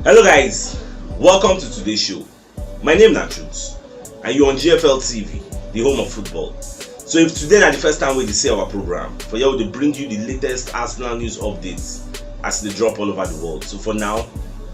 Hello guys, welcome to today's show. My name is CHUKS and you're on GFL TV, the home of football. So if today is the first time we see our program, for you to bring you the latest Arsenal news updates as they drop all over the world. So for now,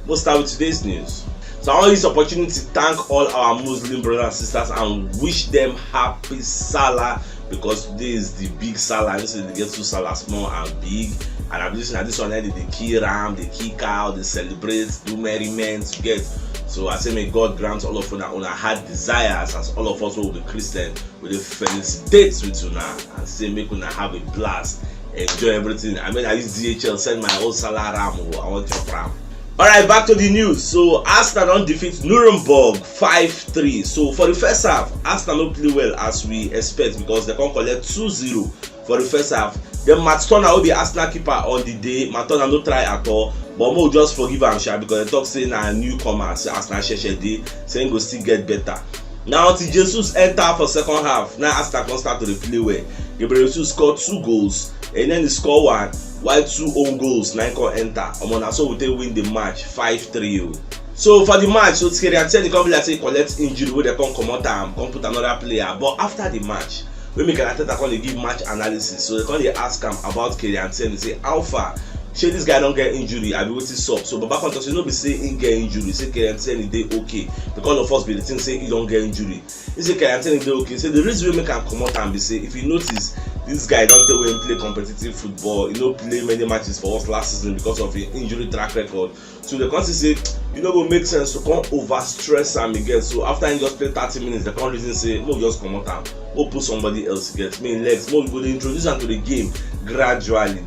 we'll start with today's news. So I want this opportunity to thank all our Muslim brothers and sisters and wish them happy Salah, because today is the big Salah. You see they get two Salah, small and big. And I'm listening at this one, they kill ram, they kill cow, they celebrate, do merriment, you get. So I say may God grant all of us on our heart desires, as all of us who will be Christian, with a felicitate with you now and say make una have a blast, enjoy everything. I mean I use DHL, send my old Salah ram, I want your ram. Alright, back to the news. So Arsenal don't defeat Nuremberg 5-3. So for the first half, Arsenal don't play well as we expect, because they can collect 2-0 for the first half. Then Matt Turner will be Arsenal keeper on the day. Matt Turner no try at all, but Mo just forgive him sha, because they talk saying na newcomer, say Arsenal sheshe dey, saying go still get better. Now until Jesus enter for second half, now Arsenal can start to play well. Gabriel Jesus scored 2 goals, and then he scored 1, while 2 own goals. 9 can enter. Na so we take win the match 5-3. So for the match, so Thierry Henry come be like say collect injury where they come comot am, come put another player. But after the match, when Mikel Arteta come dey give match analysis, so they come dey ask him about Thierry Henry, say how far shey this guy don't get injury, I be wetin sup. So Baba come talk say no be say he get injury, say Thierry Henry dey okay, because of us be the thing say he don't get injury. He say Thierry Henry dey okay. Say the reason we make am comot am be say if you notice, this guy don't tell when play competitive football, he no play many matches for us last season because of his injury track record. So they come say you know go make sense to come over stress am again. So after he just play 30 minutes, they come reason say mo just comot am, mo put somebody else get main legs, mo go dey introduce am to the game gradually.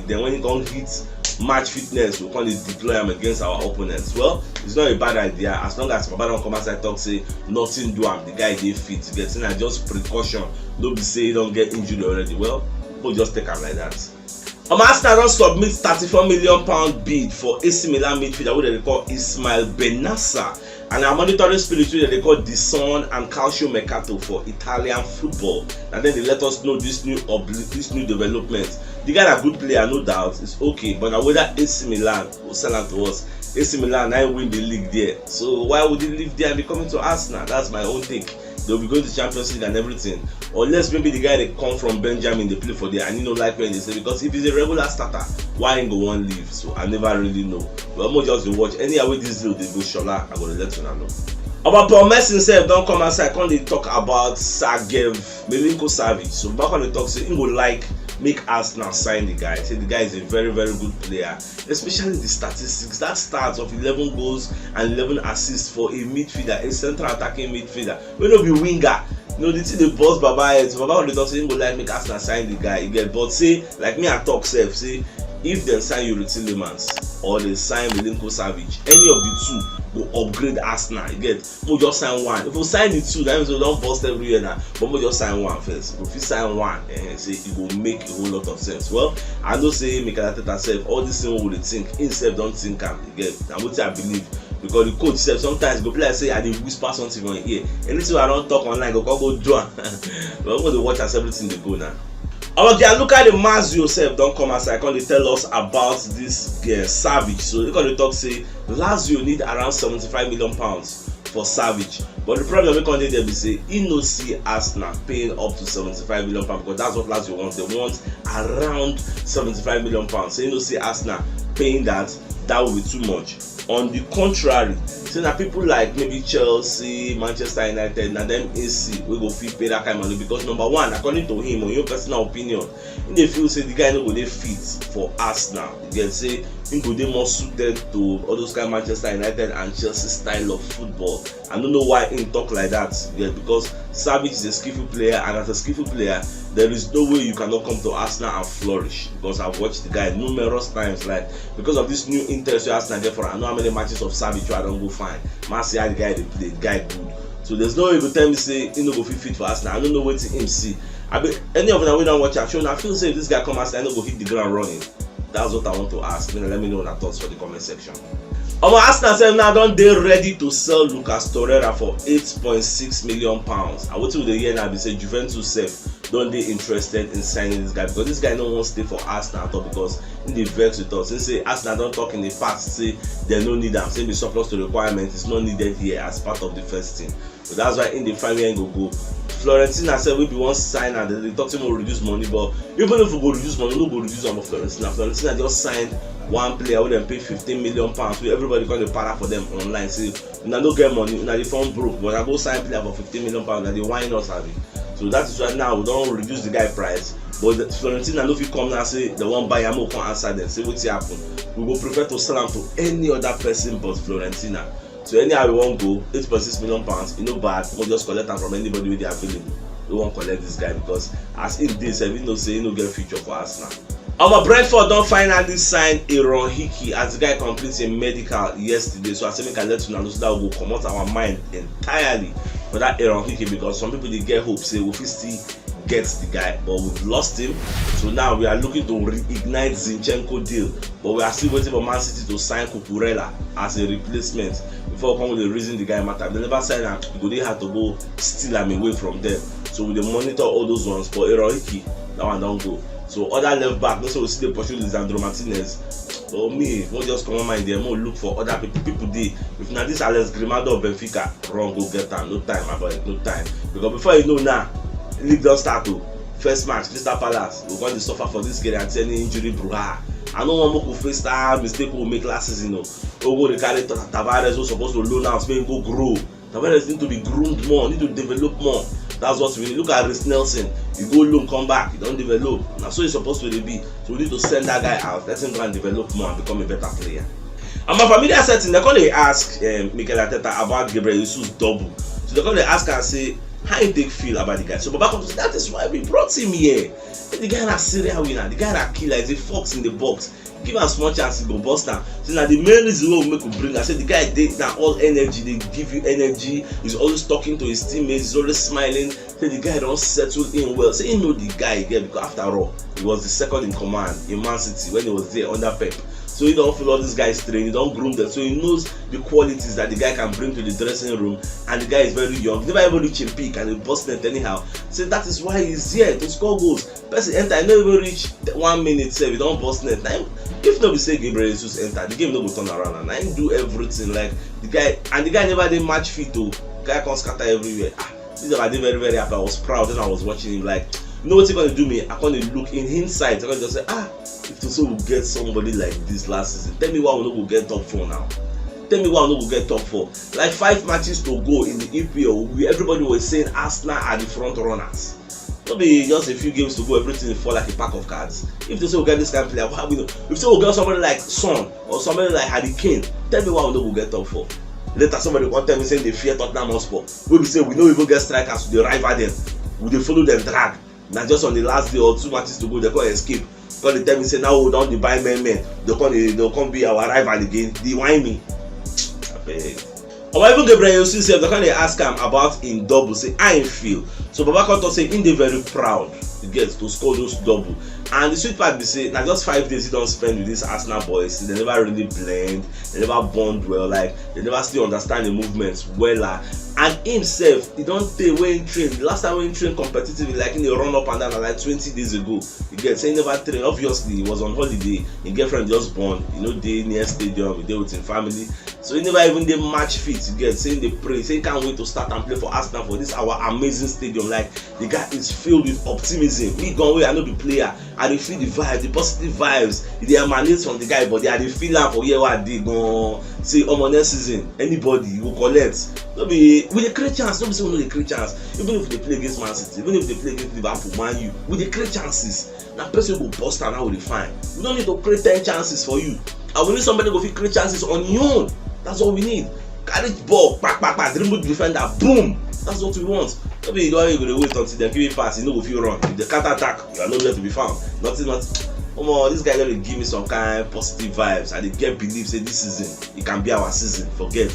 Then when he come hit match fitness, we come dey deploy am against our opponents. Well, it's not a bad idea as long as Baba don come outside talk say nothing do am, the guy dey fit, getting na just precaution, no be say he don get injured already. Well, we'll just take am like that. Arsenal don submit £34 million bid for AC Milan midfielder wey dem dey call Ismail Benassa, and our monitoring spirit wey dem dey call the Sun and Calcio Mercato for Italian football. And then they let us know this new development. The guy na good player, no doubt, it's okay, but now whether AC Milan will sell am to us. AC Milan now win the league there, so why would he leave there and be coming to Arsenal? That's my own take. They'll be going to Champions League and everything, unless maybe the guy they come from Benjamin they play for there and you know like when they say, because if he's a regular starter, why ain't go one leave? So I never really know. But I'm just to watch any way this deal they go Shola, I'm gonna let you know. About Paul Messi himself don't come outside, come they talk about Milinko-Savic. So back on the talk, say he would like make Arsenal sign the guy. Say the guy is a very, very good player, especially the statistics. That starts of 11 goals and 11 assists for a midfielder, a central attacking midfielder. We no be winger. You know the thing they boss Baba head. So Baba on the talk say he would like make Arsenal sign the guy. You get, but say like me I talk self, say if they sign Yuri Tillemans or they sign Milinko-Savic, any of the two will upgrade Arsenal. You get, we'll just sign one. If we sign the two, that means we don't bust every year now. But we'll just sign one first. If we sign one, say it will make a whole lot of sense. Well, I know say Mikel Arteta self, all this thing we think, himself don't think am. You get, and what I believe. Because the coach self sometimes go play like say I dey whisper something on here. Anything I don't talk online, go do am. But we're going to watch as everything they go now. Okay, look at the Mazio yourself don't come outside, come they tell us about this Savic. So they can talk say Lazio need around £75 million for Savic, but the problem we can there be say he no see Arsenal paying up to £75 million, because that's what Lazio wants. They want around £75 million. So he no see Arsenal paying that will be too much. On the contrary, so now people like maybe Chelsea, Manchester United, and them AC we go fit pay that kind of money, because number one, according to him, on your personal opinion, in the feel say the guy no go dey fit for Arsenal. You can say he go dey more suited to all those kind of Manchester United and Chelsea style of football. I don't know why he talk like that. Yeah, because Savic is a skillful player, and as a skillful player, there is no way you cannot come to Arsenal and flourish, because I've watched the guy numerous times. Like, because of this new interest you Arsenal get for, I know how many matches of Savic I don't go find. Man, see how the guy they play, the guy good. So there's no way you go tell me say he no go fit for Arsenal. I don't know what to him see. I be any of them we don't watch action. I feel say if this guy come Arsenal, I no go hit the ground running. That's what I want to ask. Let me know your thoughts for the comment section. Arsenal sef now don dey ready to sell Lucas Torreira for £8.6 million. And wetin we dey hear now be say Juventus sef don't they interested in signing this guy, because this guy no wan stay for Arsenal at all, because in the vex with us. Since say Arsenal don't talk in the past, say they no need am, say the surplus to requirement is not needed here as part of the first team. So that's why in the final end go. Florentina said we be one sign and they talk to him will reduce money, but even if we go reduce money, we no go reduce am for Florentina. Florentina just signed one player wey dem pay £15 million, so everybody come dey para for them online. Say una no get money, una dey form broke, but I go sign player for £15 million, na dey whine us abi. So that is why now we don reduce the guy price, but Florentina no fit come now say they wan buy am, come answer them say wetin happen. We go prefer to sell am to any other person but Florentina. So anyhow we wan go, £8.6 million, e no bad. We just collect am from anybody wey dey available. We wan collect this guy because as im dey sef, he know say he no get future for Arsenal. Our Brentford don finally sign Aaron Hickey as the guy completes a medical yesterday. So I say make I let you know so that we go comot our mind entirely for that Aaron Hickey, because some people dey get hope say we fit still get the guy, but we've lost him. So now we are looking to reignite Zinchenko deal, but we are still waiting for Man City to sign Cucurella as a replacement before we come with the reason the guy matter. If they never sign him, it go dey hard to go steal him away from them. So we dey monitor all those ones. For Aaron Hickey, that one don go. So other left back, no, so we see the pursue Lisandro Martinez. So me, won't just come on mind there, more look for other people dey. If na this Alex Grimado of Benfica, run go get am. No time about no time. Because before you know now, league don start to first match, Crystal Palace. We going to suffer for this game until any injury bruh. I no wan make we face that mistake we make last season. Ogo dey carry Tavares who supposed to loan out, make go grow. Tavares need to be groomed more, need to develop more. That's what we need. Look at Reece Nelson. You go loan, come back, you don't develop. Now so it's supposed to be. So we need to send that guy out, let him go and develop more and become a better player. And my familiar setting, they're going to ask Mikel Arteta about Gabriel Jesus double. So they're going to ask and say how he take feel about the guy. So Baba comes to say, that is why we brought him here. The guy na serial winner, the guy na killer, is a fox in the box. Give am small chance, he go bust am. So now the main reason why we make him bring, I said the guy dey na all energy, they give you energy. He's always talking to his teammates, he's always smiling. Say the guy don't settle in well. Say he know the guy again, because after all, he was the second in command in Man City when he was there under Pep. So he don't feel all these guys train, he don't groom them. So he knows the qualities that the guy can bring to the dressing room. And the guy is very young. He never even reach a peak and he bust it anyhow. So that is why he's here to score goals. Person enter, he never even reach 1 minute, say he don't bust net. Now, if nobody say Gabriel Jesus enter, the game no go turn around. And I do everything like the guy, and the guy never did match fit to. Guy can scatter everywhere. This is why I did very, very happy. I was proud when I was watching him. Like, you know what's he gonna do me? I gonna look in hindsight. I gonna just say, if to so we get somebody like this last season, tell me why we no go get top 4 now. Tell me why we no go get top 4. Like 5 matches to go in the EPL, everybody was saying Arsenal are the front runners. Not be just a few games to go, everything will fall like a pack of cards. If they say we get this kind of player, how we know? If they say we get somebody like Son or somebody like Harry Kane, tell me why we no go get top 4. Later somebody one time saying they fear Tottenham Hotspur. We be say we don't even get strikers, we dey rival them, we dey follow them drag. Now just on the last day or 2 matches to go, they can't escape. Because they tell me say now we don't buy men. They'll come be our rival again. They whine me. Or even Gabriel Jesus, they can't ask him about in double. Say I ain't feel. So Baba Kanto say in they very proud to get to score those double. And the sweet part be say now just 5 days he don't spend with these Arsenal boys. They never really blend, they never bond well, like they never still understand the movements well. And himself, he don't take when he train. The last time when he trained competitively, like in the run up and down like 20 days ago, he gets saying never train. Obviously, he was on holiday. His girlfriend just born, day near stadium, he day with his family. So he never even did match fit. He gets saying they pray, saying can't wait to start and play for Arsenal for this our amazing stadium. Like the guy is filled with optimism. Me gone away, I know the player. I dey feel the vibe, the positive vibes. They emanate from the guy, but they are the feeling for here what they go say next season. Anybody will collect. No be we dey create chance. No be say we no dey create chance. Even if they play against Man City, even if they play against Liverpool, Man U, we dey create chances. Now person go bust and now we dey fine. We don't need to create 10 chances for you. And we need somebody go fit create chances on your own. That's all we need. Carry the ball, back, dribble the defender, boom. That's what we want. No be the way you go to wait until they give you pass, you know if you run. If they counter attack, you are nowhere to be found. Nothing. This guy gonna give me some kind of positive vibes, and they get belief say this season it can be our season. Forget.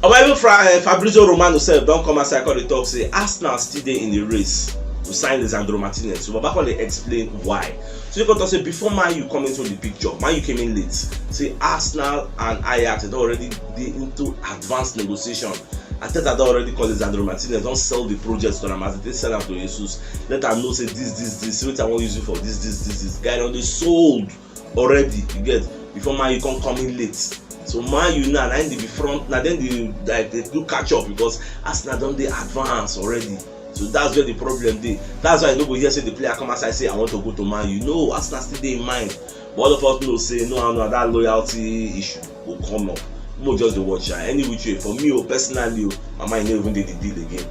Even Fabrizio Romano said, don't come outside call the talk, say Arsenal still there in the race to sign Lisandro Martinez. So Baba can explain why. So you got to say before Man U come into the picture, Man U came in late. Say Arsenal and Ajax had already been into advanced negotiation. Arteta don already call Lisandro Martinez, don sell the project to am as they sell am to Jesus. Let am know say this wetin I wan use you for this guy don dey sold already, you get, before Man U come in late. So Man U now dey be front, na then they do catch up because Arsenal don dey advance already. So that's where the problem dey. That's why you no go hear say the player come outside say I want to go to Man U. No, Arsenal still dey in mind. But all of us know say no, that loyalty issue go come up. Mo just dey watch any which way. For me, personally, my mind no even dey the deal again.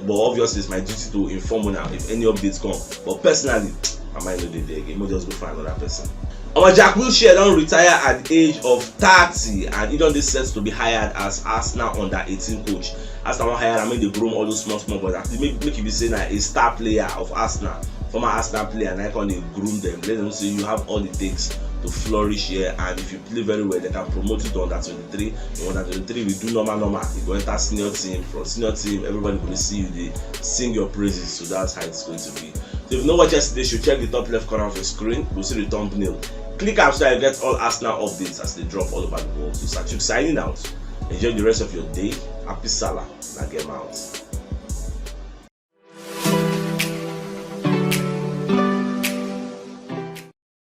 But obviously it's my duty to inform una if any updates come. But personally, my mind no dey there again. Mo just go find another person. Our Jack Wilshere don retire at the age of 30 and he don dey set to be hired as Arsenal under-18 coach. Arsenal wan hire am make dey groom all those small boys. Make you be say na a star player of Arsenal, former Arsenal player, na come dey groom them. Let them say you have all it takes to flourish here, and if you play very well, they can promote you to under-23. In under-23, we do normal. You go enter senior team. From senior team, everybody go see you, they sing your praises. So that's how it's going to be. So if you know what yesterday, you should check the top left corner of your screen. You'll see the thumbnail. Click up so you get all Arsenal updates as they drop all over the world. So CHUKS signing out. Enjoy the rest of your day. Happy Salah. Now get out.